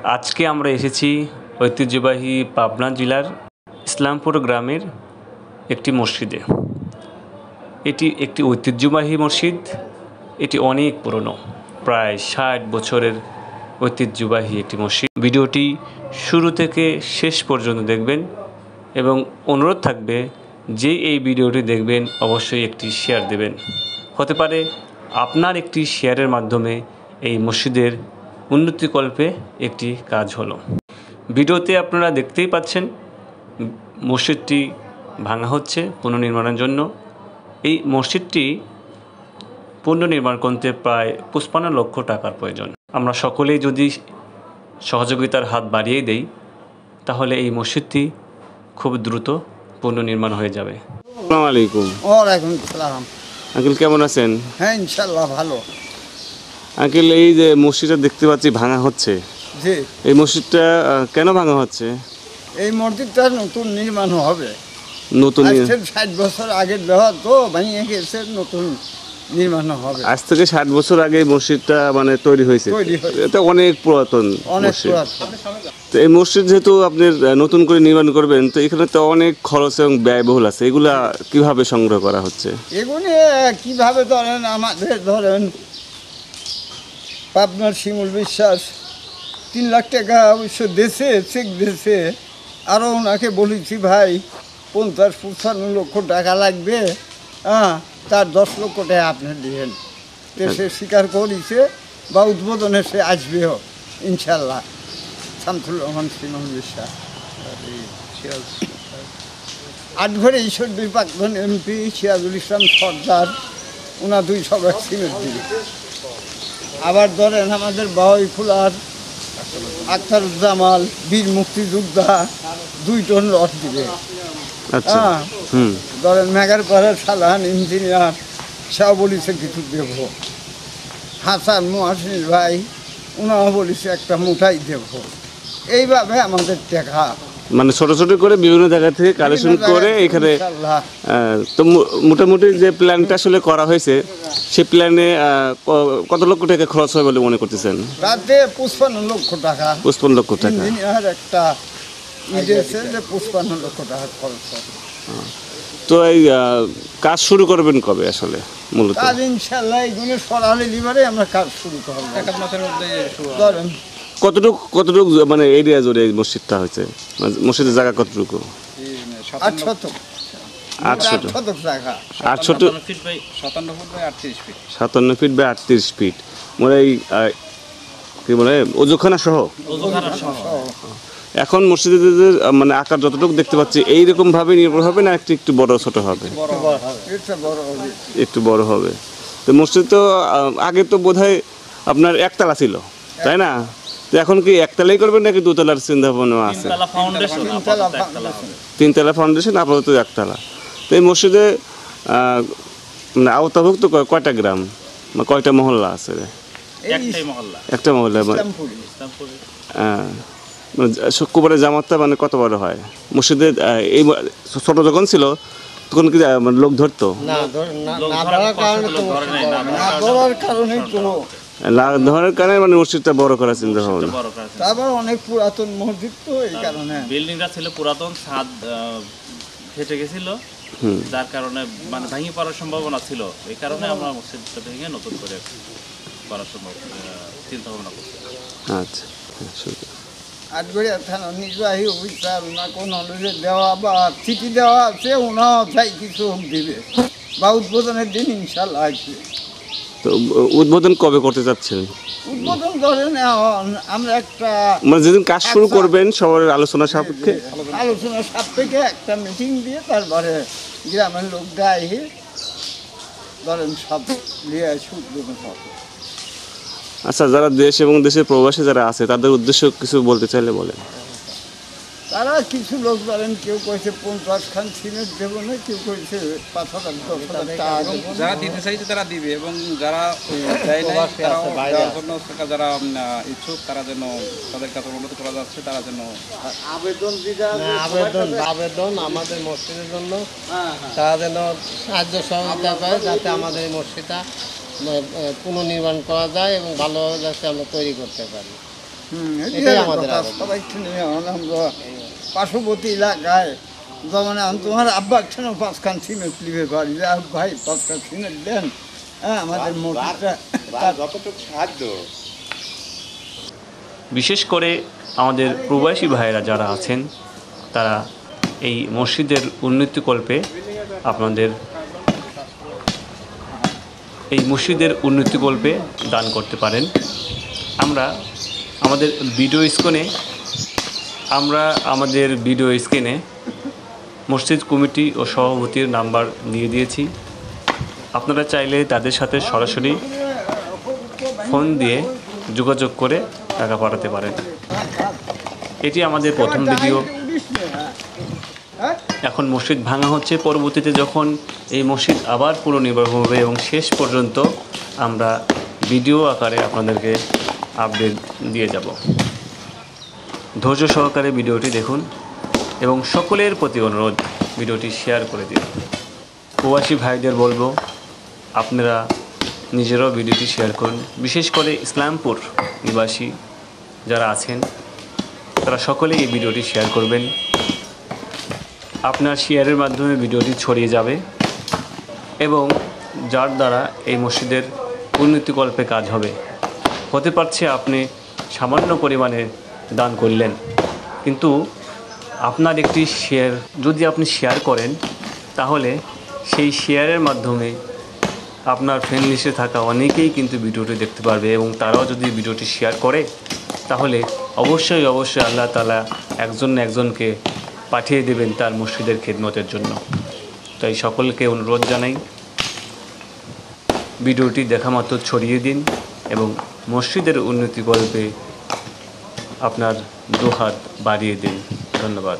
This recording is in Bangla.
আজকে আমরা এসেছি ঐতিহ্যবাহী পাবনা জেলার ইসলামপুর গ্রামের একটি মসজিদে। এটি একটি ঐতিহ্যবাহী মসজিদ। এটি অনেক পুরনো, প্রায় ৬০ বছরের ঐতিহ্যবাহী একটি মসজিদ। ভিডিওটি শুরু থেকে শেষ পর্যন্ত দেখবেন এবং অনুরোধ থাকবে যে এই ভিডিওটি দেখবেন অবশ্যই একটি শেয়ার দেবেন। হতে পারে আপনার একটি শেয়ারের মাধ্যমে এই মসজিদের উন্নতিকল্পে একটি কাজ হলো। ভিডিওতে আপনারা দেখতেই পাচ্ছেন মসজিদটি ভাঙা হচ্ছে পুনর্নির্মাণের জন্য। এই মসজিদটি পুনর্নির্মাণ করতে প্রায় ৫৫ লক্ষ টাকার প্রয়োজন। আমরা সকলেই যদি সহযোগিতার হাত বাড়িয়ে দেই তাহলে এই মসজিদটি খুব দ্রুত পুনর্নির্মাণ হয়ে যাবে। আসসালামু আলাইকুম। ওয়ালাইকুম আসসালাম। আঙ্কেল কেমন আছেন? হ্যাঁ, ইনশাল্লাহ ভালো। আঙ্কেল, এই যে মসজিদটা দেখতে পাচ্ছি ভাঙা হচ্ছে, জি, এই মসজিদটা কেন ভাঙা হচ্ছে? এই মসজিদটা নতুন নির্মাণ হবে। নতুন ৬০ বছর আগের দেওয়া তো ভেঙে গেছে, নতুন নির্মাণ হবে। আজ থেকে ৬০ বছর আগে এই মসজিদটা মানে তৈরি হয়েছে। এটা অনেক পুরাতন মসজিদ। তো এই মসজিদ যেহেতু আপনি নতুন করে নির্মাণ করবেন, তো এখানে তো অনেক খরচ এবং ব্যয়বহুল আছে। এগুলা কিভাবে সংগ্রহ করা হচ্ছে? এগুলি কিভাবে ধরেন, আমাদের ধরেন পাবনার শিমুল বিশ্বাস ৩ লাখ টাকা অবশ্য দেশে চেক দেশে। আরও ওনাকে বলেছি ভাই ৫০-৫৫ লক্ষ টাকা লাগবে, হ্যাঁ, তার ১০ লক্ষ টাকা আপনি দিবেন। দেশে স্বীকার করেছে বা উদ্বোধনে সে আসবেও ইনশাল্লাহ। শামসুর রহমান শিমুল বিশ্বাস, আটঘরে ঈশ্বর দুই প্রাক্তন এমপি সিরাজুল ইসলাম সর্দার, ওনার ২০০ ব্যাগ সিমেন্ট দিবে। আবার ধরেন আমাদের বাউইফুলার আখতারুজ্জামাল বীর মুক্তিযোদ্ধা ২ টন রড দিবে। হ্যাঁ, ধরেন মেঘারপাড়ার সালাহান ইঞ্জিনিয়ার সেও বলিছে কিছু দেব। হাসান মহাসিন ভাই ওনাও বলিছে একটা মোটাই দেব। এইভাবে আমাদের টাকা মানে ছোট ছোট করে বিভিন্ন জায়গা থেকে কালেকশন করে এখানে। তো মোটামুটি যে প্ল্যানটা আসলে করা হয়েছে, সেই প্ল্যানে কত লক্ষ টাকা খরচ হয় বলে মনে করতেছেন? তাতে ৫৫ লক্ষ টাকা। ৫৫ লক্ষ টাকা ইঞ্জিনিয়ার একটা ইডেছে যে ৫৫ লক্ষ টাকা খরচ হবে। তো এই কাজ শুরু করবেন কবে আসলে? মূলত কাজ ইনশাল্লাহ এইগুলো সরালে লিবারে আমরা কাজ শুরু করবো। ১ মাসের মধ্যে ধরেন। কতটুকু মানে এরিয়া জুড়ে এই মসজিদটা হয়েছে? মসজিদের জায়গা কতটুকু? ৮ শতক। 57 ফিট বাই 38 ফিট। মানে এই কি বলে ওজুখানা সহ। এখন মসজিদের মানে আকার যতটুকু দেখতে পাচ্ছি এইরকম ভাবে নির্ভর হবে না একটু বড় ছোট হবে? একটু বড় হবে। তো মসজিদ তো আগে তো বোধহয় আপনার একতলা ছিল, তাই না? তো এখন কি একতলাই করবেন নাকি দুতলার চিন্তা ভাবনা আছে? ৩তলা ফাউন্ডেশন, আপাতত একতলা। তো এই মসজিদে মানে আওতাভুক্ত কয়টা গ্রাম, কয়টা মহল্লা আছে? একটা মহল্লা। শুক্রবারের জামাতটা মানে কত বড় হয় মসজিদে? এই ছোট যখন ছিল তখন কি লোক ধরতো? ধরার কারণে মানে মসজিদটা বড় করার চিন্তা ভাবনা। তারপর অনেক পুরাতন মসজিদ তো এই কারণে বিল্ডিংটা ছিল পুরাতন, ছাদ ফেটে গেছিল, যার কারণে মানে ভেঙে পড়ার সম্ভাবনা ছিল। এই কারণে আমরা মসজিদটা ভেঙে নতুন করে করার চিন্তা ভাবনা করছি। আচ্ছা, আটগড়িয়া থানা নির্বাহী অফিসার ওনার কোন নলেজে দেওয়া বা চিঠি দেওয়া আছে, ওনাও চাই কিছু দিবে বা উদ্বোধনের দিন ইনশাল্লাহ আসবে। তো উদ্বোধন কবে করতে চাচ্ছেন? উদ্বোধন ধরেন আমরা একটা মানে যেদিন কাজ শুরু করবেন সবার আলোচনা সাপেক্ষে একটা মিটিং দিয়ে তারপরে গ্রামের লোক দেয় ধরেন সব নিয়ে উদ্বোধন হবে। আচ্ছা, যারা দেশ এবং দেশের প্রবাসী যারা আছে তাদের উদ্দেশ্য কিছু বলতে চাইলে বলেন। তারা কিছু লোক বলেন, কেউ কইছে 50 খান সিমেন্ট দেবো না, কেউ কইছে 5,000 টাকা যারা দিতে চাইছে তারা দিবে, এবং যারা যারা ইচ্ছুক তারা যেন তাদের কাছে অনুরোধ করা যাচ্ছে তারা যেন আবেদন আমাদের মসজিদের জন্য তারা যেন সাহায্য সহযোগিতা করে, যাতে আমাদের এই মসজিদটা পুনর্নির্মাণ করা যায় এবং ভালোভাবে যাতে আমরা তৈরি করতে পারি। এটাই আমাদের আবেদন। সবাইকে নিয়ে আমরা পার্শ্ববর্তী এলাকায় যেমন তোমার আব্বা ছিল 5 খান সিমেন্ট লিখে পারি ভাই 5 খান সিমেন্ট দেন, হ্যাঁ আমাদের মসজিদটা যতটুকু সাহায্য বিশেষ করে আমাদের প্রবাসী ভাইয়েরা যারা আছেন তারা এই মসজিদের উন্নতিকল্পে আপনাদের এই মসজিদের উন্নতিকল্পে দান করতে পারেন। আমরা আমাদের ভিডিও স্ক্রিনে মসজিদ কমিটি ও সভাপতির নাম্বার দিয়ে দিয়েছি। আপনারা চাইলে তাদের সাথে সরাসরি ফোন দিয়ে যোগাযোগ করে টাকা পাঠাতে পারেন। এটি আমাদের প্রথম ভিডিও। এখন মসজিদ ভাঙা হচ্ছে, পরবর্তীতে যখন এই মসজিদ আবার পুনর্নির্মাণ হবে এবং শেষ পর্যন্ত আমরা ভিডিও আকারে আপনাদেরকে আপডেট দিয়ে যাব। ধৈর্য সহকারে ভিডিওটি দেখুন এবং সকলের প্রতি অনুরোধ ভিডিওটি শেয়ার করে দিন। প্রবাসী ভাইদের বলবো আপনারা নিজেরাও ভিডিওটি শেয়ার করুন। বিশেষ করে ইসলামপুর নিবাসী যারা আছেন তারা সকলেই এই ভিডিওটি শেয়ার করবেন। আপনার শেয়ারের মাধ্যমে ভিডিওটি ছড়িয়ে যাবে এবং যার দ্বারা এই মসজিদের উন্নতিকল্পে কাজ হবে। হতে পারছে আপনি সামান্য পরিমাণে দান করলেন, কিন্তু আপনার একটি শেয়ার যদি আপনি শেয়ার করেন তাহলে সেই শেয়ারের মাধ্যমে আপনার ফ্রেন্ড লিস্টে থাকা অনেকেই কিন্তু ভিডিওটি দেখতে পারবে এবং তারাও যদি ভিডিওটি শেয়ার করে তাহলে অবশ্যই আল্লাহ তাআলা একজন না একজনকে পাঠিয়ে দেবেন তার মসজিদের খিদমতের জন্য। তাই সকলকে অনুরোধ জানাই ভিডিওটি দেখা মাত্র ছড়িয়ে দিন এবং মসজিদের উন্নতিকল্পে আপনার দুহাত বাড়িয়ে দিন। ধন্যবাদ।